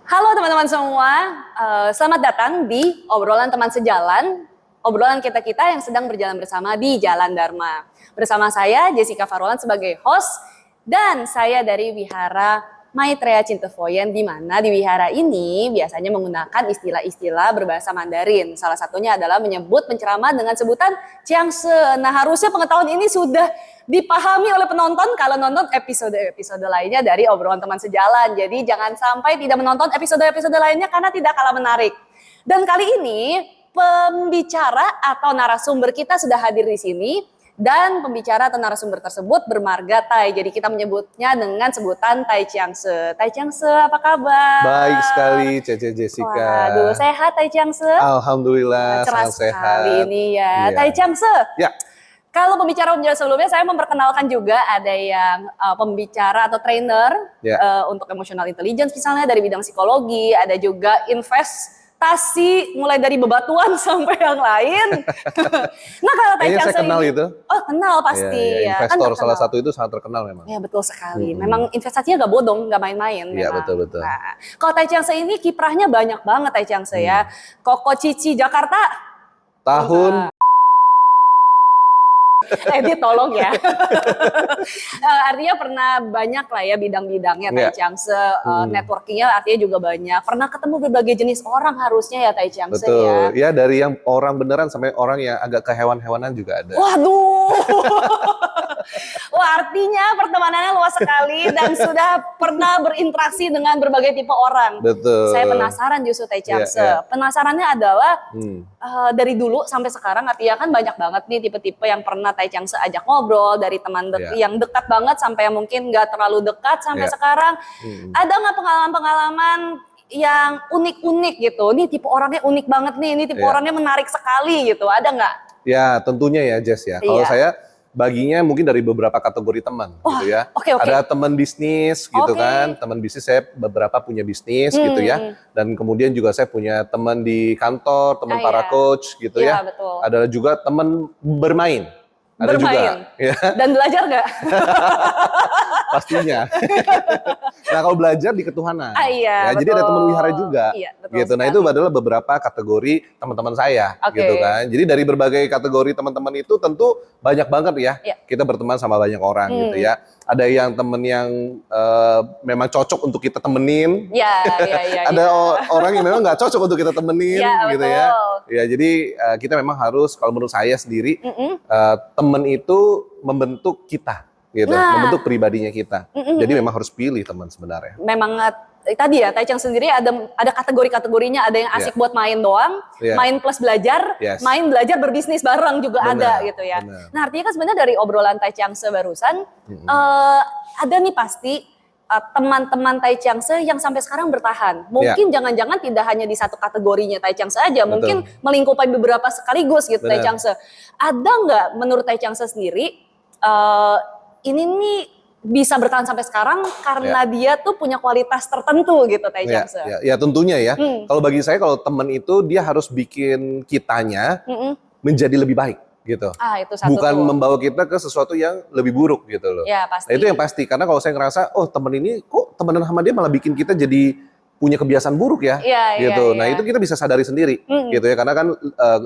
Halo teman-teman semua, selamat datang di obrolan teman sejalan, obrolan kita-kita yang sedang berjalan bersama di Jalan Dharma. Bersama saya Jessica Farolan sebagai host dan saya dari Wihara Maitreya Cintefoyen, di mana di wihara ini biasanya menggunakan istilah-istilah berbahasa Mandarin. Salah satunya adalah menyebut penceramah dengan sebutan Jiangse. Nah, harusnya pengetahuan ini sudah dipahami oleh penonton kalau nonton episode-episode lainnya dari obrolan teman sejalan. Jadi jangan sampai tidak menonton episode-episode lainnya karena tidak kalah menarik. Dan kali ini pembicara atau narasumber kita sudah hadir di sini. Dan pembicara atau narasumber tersebut bermarga Tai. Jadi kita menyebutnya dengan sebutan Tai Jiangse. Tai Jiangse, apa kabar? Baik sekali, Cece Jessica. Waduh, sehat Tai Jiangse? Alhamdulillah, cerah sangat sehat. sekali ini ya. Iya. Tai Jiangse. Ya. Kalau pembicara-pembicara sebelumnya saya memperkenalkan juga ada yang pembicara atau trainer untuk emotional intelligence misalnya dari bidang psikologi, ada juga investasi mulai dari bebatuan sampai yang lain. Nah kalau Tai Kayaknya Jiangse saya kenal ini, itu. oh kenal pasti Ya, ya. investor Kan salah terkenal. satu itu sangat terkenal memang. Ya betul sekali. Memang investasinya gak bodong, gak main-main. Iya, memang. betul. Nah, kalau Tai Jiangse ini kiprahnya banyak banget Tai Jiangse ya. Koko Cici Jakarta. Tahun Edit tolong ya. Artinya pernah banyak lah ya bidang-bidangnya Tai Iya. Jiangse. Networkingnya artinya juga banyak. Pernah ketemu berbagai jenis orang harusnya ya Tai Jiangse betul. ya. Ya dari yang orang beneran sampai orang yang agak kehewan-hewanan juga ada. Waduh. Wah, artinya pertemanannya luas sekali dan sudah pernah berinteraksi dengan berbagai tipe orang. Betul. Saya penasaran justru Tai Jiangse. Iya. Penasarannya adalah Hmm. dari dulu sampai sekarang artinya kan banyak banget nih tipe-tipe yang pernah Tai Jiangse ajak ngobrol, dari teman Iya. yang dekat banget sampai yang mungkin nggak terlalu dekat sampai Iya. sekarang. Hmm. Ada nggak pengalaman-pengalaman yang unik-unik gitu? Ini tipe orangnya unik banget nih, ini tipe Iya. orangnya menarik sekali gitu. Ada nggak? Ya tentunya ya Jess ya. Kalau Iya. saya baginya mungkin dari beberapa kategori teman gitu ya. oke. Ada teman bisnis gitu Oke. kan. Teman bisnis saya beberapa punya bisnis gitu ya. Dan kemudian juga saya punya teman di kantor, teman para iya. coach gitu Iya, ya. betul. Ada juga teman bermain. Ada juga Bermain. ya. Dan belajar nggak? Pastinya. Nah kalau belajar di ketuhanan. Iya, Ya, jadi ada betul. teman wihara juga. Iya, betul Gitu. Nah sekali. itu adalah beberapa kategori teman-teman saya, Oke. gitu kan. Jadi dari berbagai kategori teman-teman itu tentu banyak banget ya. Iya. Kita berteman sama banyak orang gitu ya. Ada yang temen yang memang cocok untuk kita temenin. Iya. Ada orang yang memang nggak cocok untuk kita temenin, Iya, gitu betul. ya. Ya jadi kita memang harus, kalau menurut saya sendiri, temen itu membentuk kita, gitu, Nah. membentuk pribadinya kita. Jadi memang harus pilih teman sebenarnya. Memang tadi ya Tai Jiangse sendiri ada kategori-kategorinya, ada yang asik buat main doang, Iya. main plus belajar, Yes. main belajar berbisnis bareng juga Benar, ada gitu ya. benar. Nah artinya kan sebenarnya dari obrolan Tai Jiangse barusan ada nih pasti teman-teman Tai Jiangse yang sampai sekarang bertahan. Mungkin jangan-jangan tidak hanya di satu kategorinya Tai Jiangse aja, mungkin melingkupi beberapa sekaligus gitu Tai Benar. Jiangse. Ada nggak menurut Tai Jiangse sendiri ini nih bisa bertahan sampai sekarang karena dia tuh punya kualitas tertentu gitu Tai Jiangse? Ya tentunya ya. Kalau bagi saya, kalau teman itu dia harus bikin kitanya menjadi lebih baik gitu. Itu satu Bukan tuh. membawa kita ke sesuatu yang lebih buruk gitu loh. Ya pasti. Nah itu yang pasti, karena kalau saya ngerasa, oh temen ini kok temenan sama dia malah bikin kita jadi punya kebiasaan buruk ya, Iya, gitu. iya, Nah iya. itu kita bisa sadari sendiri, gitu ya. Karena kan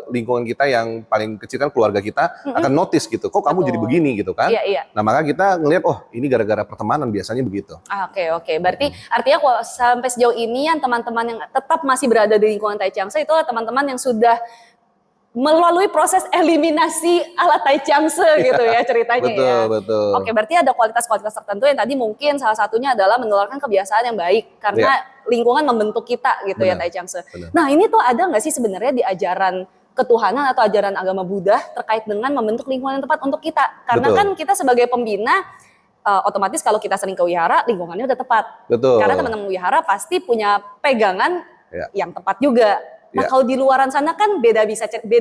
lingkungan kita yang paling kecil kan keluarga kita akan notice gitu, kok kamu Betul. jadi begini gitu kan. Iya. Nah maka kita ngelihat, oh ini gara-gara pertemanan, biasanya begitu. Oke. Berarti artinya kalau sampai sejauh ini yang teman-teman yang tetap masih berada di lingkungan Tai Jiangse itu adalah teman-teman yang sudah melalui proses eliminasi ala Tai Jiangse gitu ya ceritanya ya. Betul. Oke, berarti ada kualitas-kualitas tertentu yang tadi mungkin salah satunya adalah menularkan kebiasaan yang baik karena lingkungan membentuk kita gitu ya Benar, Tai Jiangse. benar. Nah ini tuh ada nggak sih sebenarnya di ajaran ketuhanan atau ajaran agama Buddha terkait dengan membentuk lingkungan yang tepat untuk kita? Karena Betul. kan kita sebagai pembina otomatis kalau kita sering ke wihara lingkungannya udah tepat. Betul. Karena teman-teman wihara pasti punya pegangan Ya. yang tepat juga. Nah kalau di luaran sana kan beda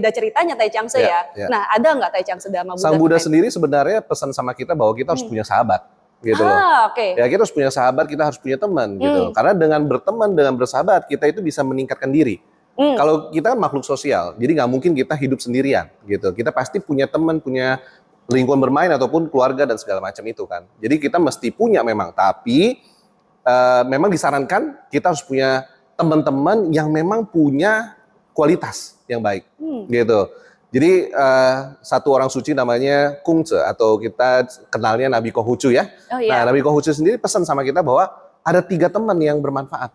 ceritanya Tai Jiangse ya. Nah ada nggak Tai Jiangse Dharma Buddha? Sang Buddha terkait- sendiri sebenarnya pesan sama kita bahwa kita harus punya sahabat, gitu loh. Oke. Ya kita harus punya sahabat, kita harus punya teman gitu. Karena dengan berteman, dengan bersahabat, kita itu bisa meningkatkan diri. Kalau kita kan makhluk sosial, jadi nggak mungkin kita hidup sendirian gitu. Kita pasti punya teman, punya lingkungan bermain ataupun keluarga dan segala macam itu kan. Jadi kita mesti punya memang, tapi memang disarankan kita harus punya teman-teman yang memang punya kualitas yang baik, gitu. Jadi satu orang suci namanya Kungce atau kita kenalnya Nabi Konghucu ya. Oh, iya. Nah, Nabi Konghucu sendiri pesan sama kita bahwa ada 3 teman yang bermanfaat.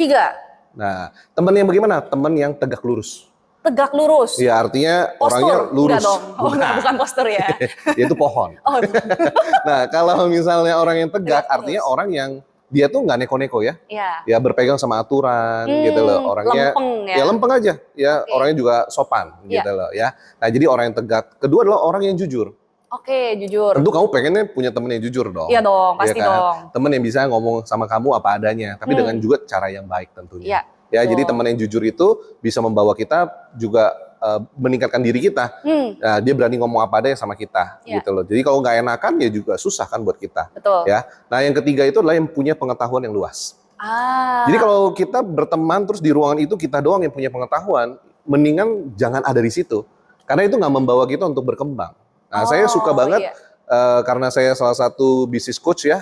3. Nah, teman yang bagaimana? Teman yang tegak lurus. Tegak lurus. Ya, artinya Postur? orangnya lurus. Enggak dong. Oh, bukan postur ya. Dia itu pohon. Oh, Nah, kalau misalnya orang yang tegak, Tegak artinya lurus. orang yang dia tuh nggak neko-neko ya. iya. Ya berpegang sama aturan gitu loh. Orangnya Lempeng ya. ya lempeng aja. Ya Oke. orangnya juga sopan Iya. gitu loh ya. Nah, jadi orang yang tegak. Kedua adalah orang yang jujur. Oke, jujur. Tentu kamu pengennya punya temen yang jujur dong. Iya dong, Iya pasti kan? dong. Temen yang bisa ngomong sama kamu apa adanya, tapi dengan juga cara yang baik tentunya. Iya. Ya, betul. jadi teman yang jujur itu bisa membawa kita juga meningkatkan diri kita. Nah, dia berani ngomong apa adanya sama kita, Iya. gitu loh. Jadi kalau nggak enakan ya juga susah kan buat kita. Betul. Ya. Nah, yang ketiga itu adalah yang punya pengetahuan yang luas. Jadi kalau kita berteman terus di ruangan itu kita doang yang punya pengetahuan, mendingan jangan ada di situ. Karena itu nggak membawa kita untuk berkembang. Nah, saya suka banget iya. karena saya salah satu business coach ya,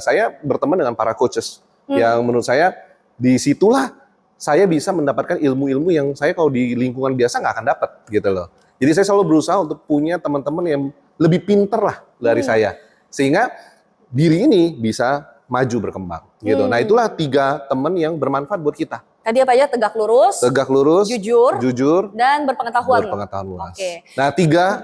saya berteman dengan para coaches yang menurut saya disitulah saya bisa mendapatkan ilmu-ilmu yang saya kalau di lingkungan biasa nggak akan dapat gitu loh. Jadi saya selalu berusaha untuk punya teman-teman yang lebih pinter lah dari saya, sehingga diri ini bisa maju berkembang gitu. Nah, itulah 3 teman yang bermanfaat buat kita. Tadi apa aja? Tegak lurus, Tegak lurus, jujur, dan berpengetahuan. berpengetahuan luas. Oke. Nah,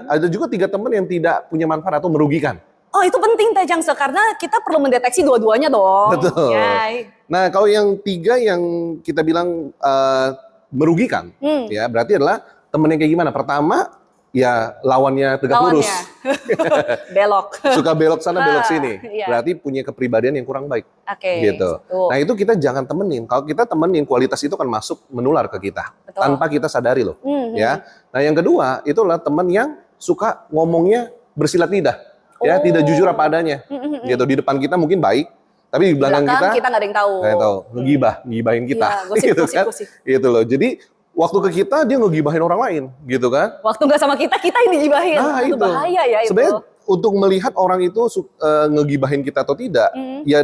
ada juga 3 teman yang tidak punya manfaat atau merugikan. Oh, itu penting Teh Jangse karena kita perlu mendeteksi dua-duanya dong. Betul. Ya. Nah, kalau yang 3 yang kita bilang merugikan, ya berarti adalah temen yang kayak gimana? Pertama, ya lawannya tegak lurus. Belok. Suka belok sana, belok sini. Iya. Berarti punya kepribadian yang kurang baik. Oke. Gitu. Nah, itu kita jangan temenin. Kalau kita temenin, kualitas itu akan masuk menular ke kita. Betul. Tanpa kita sadari loh. Ya. Nah, yang kedua, itu adalah teman yang suka ngomongnya bersilat lidah. Ya, tidak jujur apa adanya. Gitu. Di depan kita mungkin baik, tapi di belakang kita nggak ada yang tahu. nggak tahu, ngibahin kita, Iya, gosip, gitu gosip, kan, gosip. gitu loh. Jadi waktu ke kita dia ngegibahin orang lain, gitu kan. Waktu nggak sama kita yang digibahin. Nah, Aduh, itu bahaya ya itu. sebenarnya untuk melihat orang itu ngegibahin kita atau tidak, ya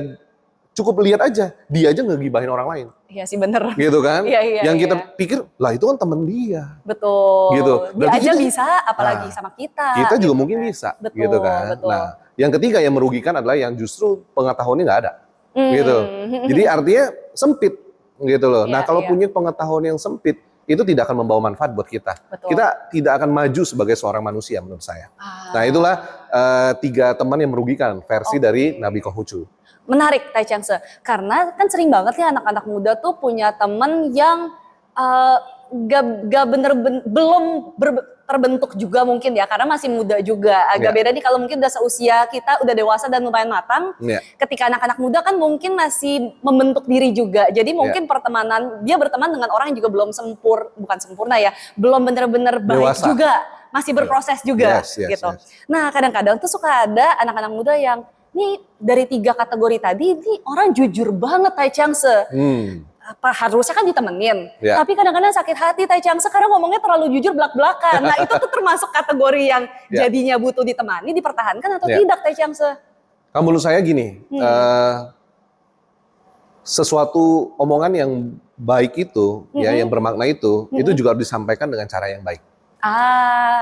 cukup lihat aja, dia aja ngegibahin orang lain, Iya sih bener. gitu kan. Iya, Yang iya. kita pikir, lah itu kan temen dia. Betul. Gitu. Dia Berarti aja kita- bisa, apalagi Nah, sama kita. Kita juga gitu mungkin kan. bisa, Betul, gitu kan. betul. Nah, yang ketiga yang merugikan adalah yang justru pengetahuannya nggak ada. Gitu. Hmm. Jadi artinya sempit gitu loh. Nah, Iya, kalau iya. punya pengetahuan yang sempit, itu tidak akan membawa manfaat buat kita. Betul. Kita tidak akan maju sebagai seorang manusia menurut saya. Ah. Nah, itulah 3 teman yang merugikan versi Oke. dari Nabi Konghucu. Menarik Tai Changse, karena kan sering banget ya anak-anak muda tuh punya temen yang belum terbentuk juga mungkin ya, karena masih muda juga. Agak Iya. beda nih kalau mungkin udah seusia kita, udah dewasa dan lumayan matang. Iya. Ketika anak-anak muda kan mungkin masih membentuk diri juga. Jadi mungkin pertemanan, dia berteman dengan orang yang juga belum bukan sempurna ya, belum bener-bener baik Dewasa. juga. Masih berproses juga Yes, yes, gitu. yes. Nah, kadang-kadang tuh suka ada anak-anak muda yang nih dari 3 kategori tadi, nih orang jujur banget Tai Changse. Apa harusnya kan ditemenin, Ya. tapi kadang-kadang sakit hati Tai Changse karena ngomongnya terlalu jujur belak-belakan. Nah, itu tuh termasuk kategori yang Ya. jadinya butuh ditemani, dipertahankan atau Ya. tidak Tai Changse? Kalau menurut saya gini, sesuatu omongan yang baik itu, ya yang bermakna itu juga harus disampaikan dengan cara yang baik,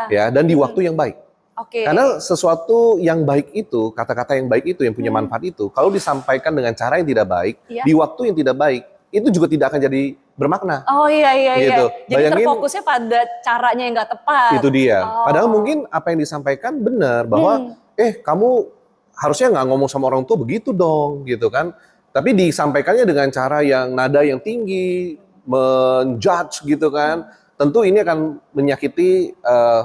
ya, dan di waktu yang baik. Oke. Karena sesuatu yang baik itu, kata-kata yang baik itu, yang punya manfaat itu, kalau disampaikan dengan cara yang tidak baik, Iya. di waktu yang tidak baik, itu juga tidak akan jadi bermakna. Oh iya. Gitu. Jadi Bayangin- terfokusnya pada caranya yang nggak tepat. Itu dia. Oh. Padahal mungkin apa yang disampaikan benar, bahwa kamu harusnya nggak ngomong sama orang tua begitu dong, gitu kan. Tapi disampaikannya dengan cara yang nada yang tinggi, menjudge gitu kan. Tentu ini akan menyakiti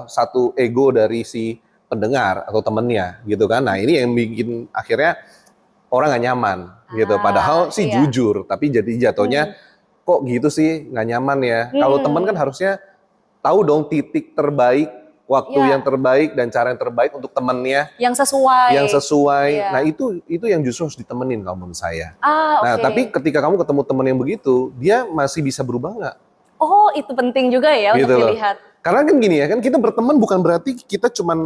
satu ego dari si pendengar atau temennya gitu kan. Nah, ini yang bikin akhirnya orang nggak nyaman gitu. Padahal sih iya. jujur, tapi jadi jatuhnya kok gitu sih, nggak nyaman ya. Kalau teman kan harusnya tahu dong titik terbaik, waktu Iya. yang terbaik dan cara yang terbaik untuk temennya Yang sesuai. yang sesuai. Iya. Nah, itu yang justru harus ditemenin kalau menurut saya. Nah, Oke. tapi ketika kamu ketemu teman yang begitu, dia masih bisa berubah nggak? Oh, itu penting juga ya Gitu untuk loh. dilihat. Karena kan gini ya, kan kita berteman bukan berarti kita cuman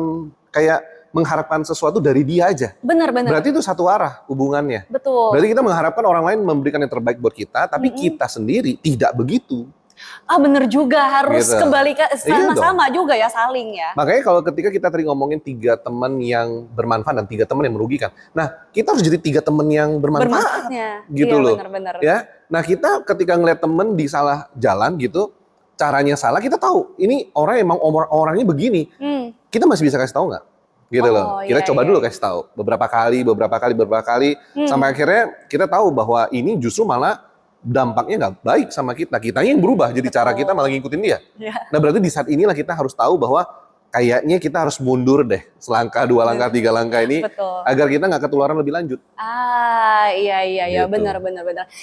kayak mengharapkan sesuatu dari dia aja. Benar-benar. Berarti itu satu arah hubungannya. Betul. Berarti kita mengharapkan orang lain memberikan yang terbaik buat kita, tapi kita sendiri tidak begitu. Bener juga, harus Gitu. kembali ke Iya sama-sama juga ya, saling ya. Makanya kalau ketika kita tadi ngomongin 3 teman yang bermanfaat dan 3 teman yang merugikan. Nah, kita harus jadi 3 teman yang bermanfaat. Bermanfaatnya. Gitu Iya, loh. benar-benar. Ya. Nah, kita ketika ngeliat temen di salah jalan gitu, caranya salah, kita tahu ini orang emang orangnya begini. Kita masih bisa kasih tahu nggak? Gitu loh. Kita coba dulu kasih tahu beberapa kali sampai akhirnya kita tahu bahwa ini justru malah dampaknya nggak baik sama kita. Kitanya yang berubah, jadi cara kita malah ngikutin dia. Ya. Nah, berarti di saat inilah kita harus tahu bahwa kayaknya kita harus mundur deh, selangkah, 2 langkah, 3 langkah ini, Betul. agar kita nggak ketularan lebih lanjut. Iya, Gitu. benar.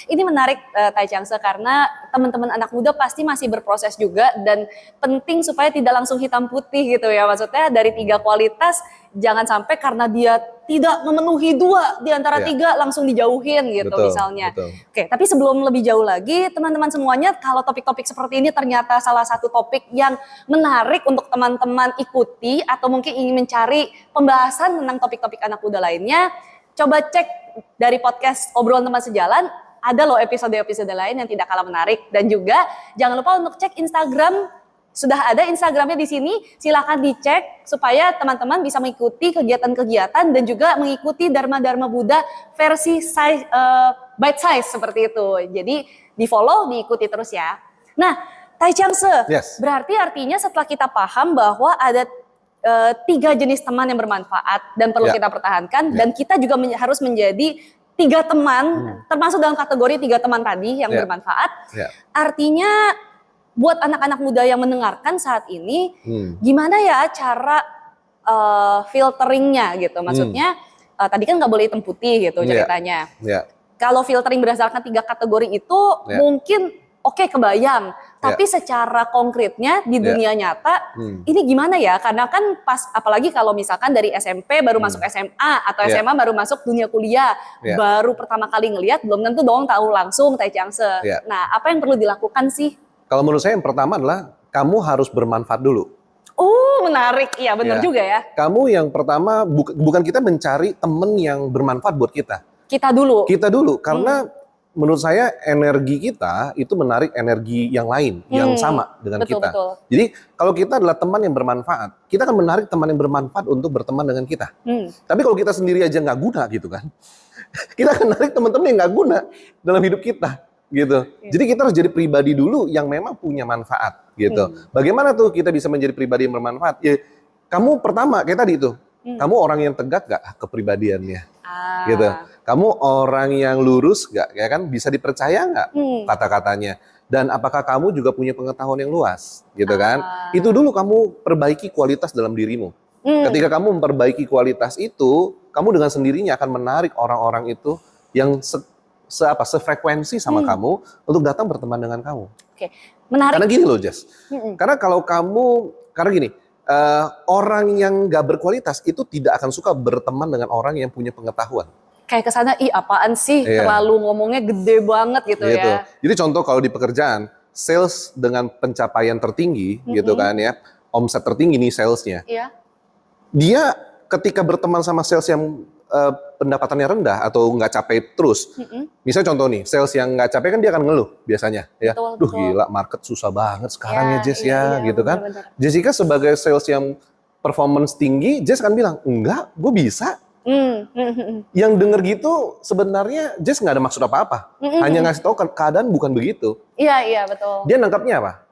Ini menarik Tai Changse karena teman-teman anak muda pasti masih berproses juga dan penting supaya tidak langsung hitam putih gitu ya. Maksudnya dari 3 kualitas jangan sampai karena dia tidak memenuhi 2 di antara 3 langsung dijauhin gitu misalnya. Betul. Oke, tapi sebelum lebih jauh lagi, teman-teman semuanya kalau topik-topik seperti ini ternyata salah satu topik yang menarik untuk teman-teman ikuti atau mungkin ingin mencari pembahasan tentang topik-topik anak muda lainnya, coba cek dari podcast Obrolan Teman Sejalan, ada loh episode-episode lain yang tidak kalah menarik. Dan juga jangan lupa untuk cek Instagram. Sudah ada Instagramnya di sini, silakan dicek supaya teman-teman bisa mengikuti kegiatan-kegiatan dan juga mengikuti Dharma-Dharma Buddha versi bite size seperti itu. Jadi di follow, diikuti terus ya. Nah, Tai Changse, berarti artinya setelah kita paham bahwa ada 3 jenis teman yang bermanfaat dan perlu kita pertahankan, dan kita juga harus menjadi 3 teman, termasuk dalam kategori 3 teman tadi yang bermanfaat. Artinya buat anak-anak muda yang mendengarkan saat ini, gimana ya cara filteringnya gitu? Maksudnya tadi kan nggak boleh hitam putih gitu ceritanya. Kalau filtering berdasarkan 3 kategori itu mungkin oke, kebayang. Tapi secara konkretnya di dunia nyata, ini gimana ya? Karena kan apalagi kalau misalkan dari SMP baru masuk SMA atau SMA baru masuk dunia kuliah, baru pertama kali ngelihat, belum tentu dong tahu langsung Tai Changse. Nah, apa yang perlu dilakukan sih? Kalau menurut saya yang pertama adalah kamu harus bermanfaat dulu. Menarik. Iya, benar juga ya. Kamu yang pertama, bukan kita mencari temen yang bermanfaat buat kita. Kita dulu, karena menurut saya energi kita itu menarik energi yang lain, yang sama dengan kita. Jadi kalau kita adalah teman yang bermanfaat, kita akan menarik teman yang bermanfaat untuk berteman dengan kita. Tapi kalau kita sendiri aja nggak guna gitu kan, kita akan menarik teman-teman yang nggak guna dalam hidup kita. Gitu. Jadi kita harus jadi pribadi dulu yang memang punya manfaat gitu. Bagaimana tuh kita bisa menjadi pribadi yang bermanfaat? Ya, kamu pertama kayak tadi itu, kamu orang yang tegak gak kepribadiannya? Gitu. Kamu orang yang lurus gak? Ya kan, bisa dipercaya nggak kata-katanya? Dan apakah kamu juga punya pengetahuan yang luas? Gitu kan? Itu dulu kamu perbaiki kualitas dalam dirimu. Ketika kamu memperbaiki kualitas itu, kamu dengan sendirinya akan menarik orang-orang itu yang sefrekuensi sama kamu untuk datang berteman dengan kamu. Oke, menarik. Karena gini loh, Jess. Karena kalau karena gini, orang yang gak berkualitas itu tidak akan suka berteman dengan orang yang punya pengetahuan. Kayak kesana, apaan sih, terlalu ngomongnya gede banget gitu ya. Jadi contoh kalau di pekerjaan, sales dengan pencapaian tertinggi gitu kan ya, omset tertinggi nih salesnya. Dia ketika berteman sama sales yang pendapatannya rendah atau nggak capek terus. Misalnya contoh nih, sales yang nggak capek kan dia akan ngeluh biasanya. Ya, duh gila market susah banget sekarang ya Jess ya, gitu kan. Bener. Jessica sebagai sales yang performance tinggi, Jess kan bilang, enggak, gue bisa. Yang denger gitu sebenarnya Jess nggak ada maksud apa-apa. Hanya ngasih tahu keadaan bukan begitu. Iya, betul. Dia nangkapnya apa?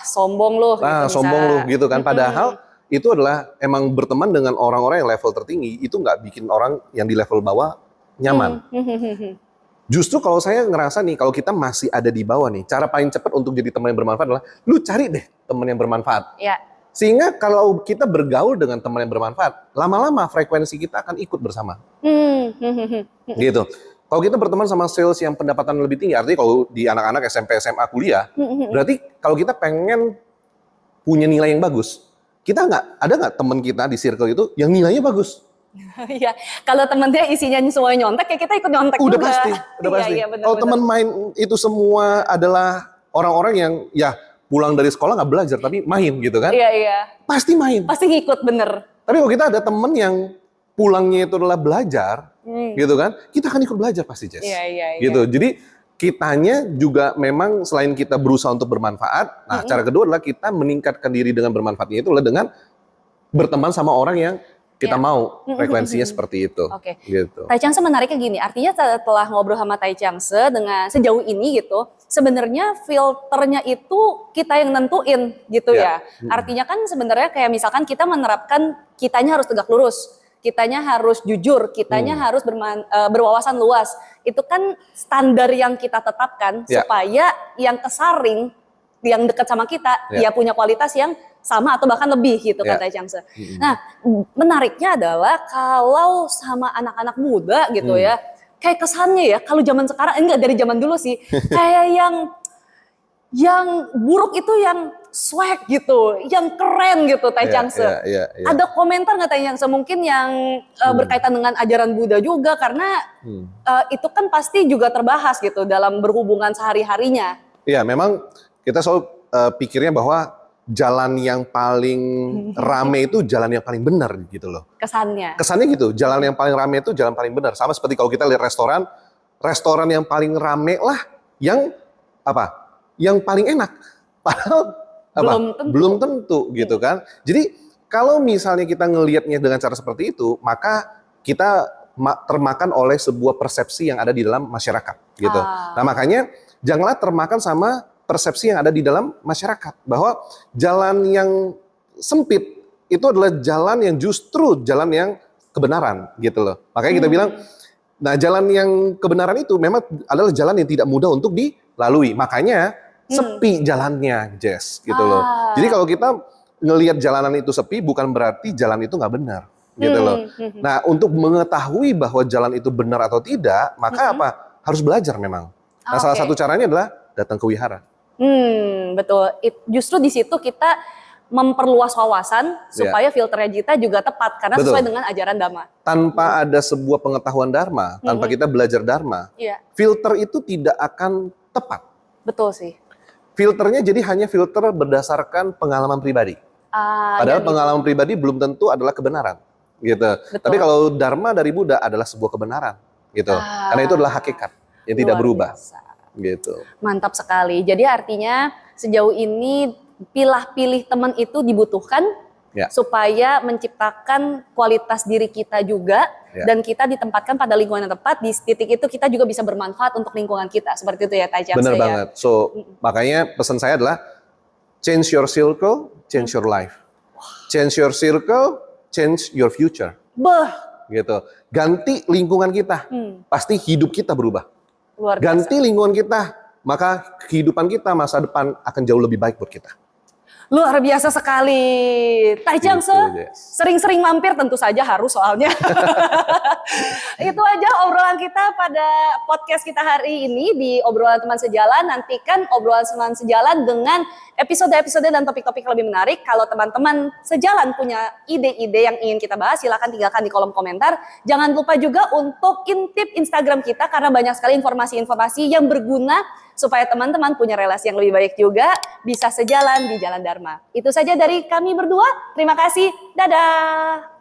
Sombong loh. Sombong loh gitu kan. Padahal itu adalah emang berteman dengan orang-orang yang level tertinggi, itu nggak bikin orang yang di level bawah nyaman. Justru kalau saya ngerasa nih, kalau kita masih ada di bawah nih, cara paling cepat untuk jadi teman yang bermanfaat adalah, lu cari deh teman yang bermanfaat. Sehingga kalau kita bergaul dengan teman yang bermanfaat, lama-lama frekuensi kita akan ikut bersama. Gitu. Kalau kita berteman sama sales yang pendapatan lebih tinggi, artinya kalau di anak-anak SMP, SMA, kuliah, berarti kalau kita pengen punya nilai yang bagus, ada nggak teman kita di circle itu yang nilainya bagus? Iya, kalau temennya isinya semua nyontek, ya kita ikut nyontek udah juga. Pasti. Iya, bener, kalau teman main itu semua adalah orang-orang yang ya pulang dari sekolah nggak belajar tapi main gitu kan? Iya. Pasti main. Pasti ngikut, bener. Tapi kalau kita ada temen yang pulangnya itu adalah belajar, gitu kan, kita akan ikut belajar pasti, Jess. Iya. Gitu. Jadi kitanya juga memang selain kita berusaha untuk bermanfaat, nah cara kedua adalah kita meningkatkan diri dengan bermanfaatnya itu adalah dengan berteman sama orang yang kita mau frekuensinya seperti itu. Oke. Gitu. Tai Changse menariknya gini, artinya setelah ngobrol sama Tai Changse dengan sejauh ini gitu, sebenarnya filternya itu kita yang nentuin gitu ya. Artinya kan sebenarnya kayak misalkan kita menerapkan kitanya harus tegak lurus, kitanya harus jujur, kitanya harus berwawasan luas. Itu kan standar yang kita tetapkan supaya yang kesaring, yang dekat sama kita, dia punya kualitas yang sama atau bahkan lebih gitu kan Tai Changse. Nah, menariknya adalah kalau sama anak-anak muda gitu ya, kayak kesannya ya kalau zaman sekarang, enggak dari zaman dulu sih, kayak yang buruk itu yang swag gitu, yang keren gitu Tai Changse. Ada komentar nggak Tai Changse mungkin yang berkaitan dengan ajaran Buddha juga karena itu kan pasti juga terbahas gitu dalam berhubungan sehari-harinya. Iya, memang kita selalu pikirnya bahwa jalan yang paling rame itu jalan yang paling benar gitu loh. Kesannya gitu, jalan yang paling rame itu jalan paling benar. Sama seperti kalau kita lihat restoran yang paling rame lah yang apa? Yang paling enak. Padahal belum tentu gitu kan. Jadi kalau misalnya kita ngelihatnya dengan cara seperti itu, maka kita termakan oleh sebuah persepsi yang ada di dalam masyarakat gitu. Nah, makanya janganlah termakan sama persepsi yang ada di dalam masyarakat bahwa jalan yang sempit itu adalah jalan yang justru jalan yang kebenaran gitu loh. Makanya kita bilang, nah jalan yang kebenaran itu memang adalah jalan yang tidak mudah untuk dilalui. Makanya sepi jalannya, Jess gitu loh. Jadi kalau kita ngelihat jalanan itu sepi bukan berarti jalan itu nggak benar gitu loh. Nah, untuk mengetahui bahwa jalan itu benar atau tidak, maka apa? Harus belajar memang. Nah, salah satu caranya adalah datang ke wihara. Betul. Justru di situ kita memperluas wawasan supaya filternya kita juga tepat karena sesuai dengan ajaran Dhamma. Tanpa ada sebuah pengetahuan Dharma, tanpa kita belajar Dharma, filter itu tidak akan tepat. Betul sih. Filternya jadi hanya filter berdasarkan pengalaman pribadi. Padahal pengalaman pribadi belum tentu adalah kebenaran, gitu. Tapi kalau Dharma dari Buddha adalah sebuah kebenaran, gitu. Karena itu adalah hakikat yang tidak berubah. Gitu. Mantap sekali. Jadi artinya sejauh ini pilih teman itu dibutuhkan supaya menciptakan kualitas diri kita juga dan kita ditempatkan pada lingkungan yang tepat. Di titik itu kita juga bisa bermanfaat untuk lingkungan kita. Seperti itu ya Tai Changse. Benar banget. So makanya pesan saya adalah change your circle, change your life. Change your circle, change your future. Gitu. Ganti lingkungan kita, pasti hidup kita berubah. Ganti lingkungan kita, maka kehidupan kita masa depan akan jauh lebih baik buat kita. Luar biasa sekali. Tai Changse sering-sering mampir tentu saja harus soalnya. Itu aja obrolan kita pada podcast kita hari ini di Obrolan Teman Sejalan. Nantikan obrolan teman sejalan dengan episode-episode dan topik-topik lebih menarik. Kalau teman-teman sejalan punya ide-ide yang ingin kita bahas, silakan tinggalkan di kolom komentar. Jangan lupa juga untuk intip Instagram kita karena banyak sekali informasi-informasi yang berguna supaya teman-teman punya relasi yang lebih baik juga, bisa sejalan di jalan Dharma. Itu saja dari kami berdua. Terima kasih. Dadah.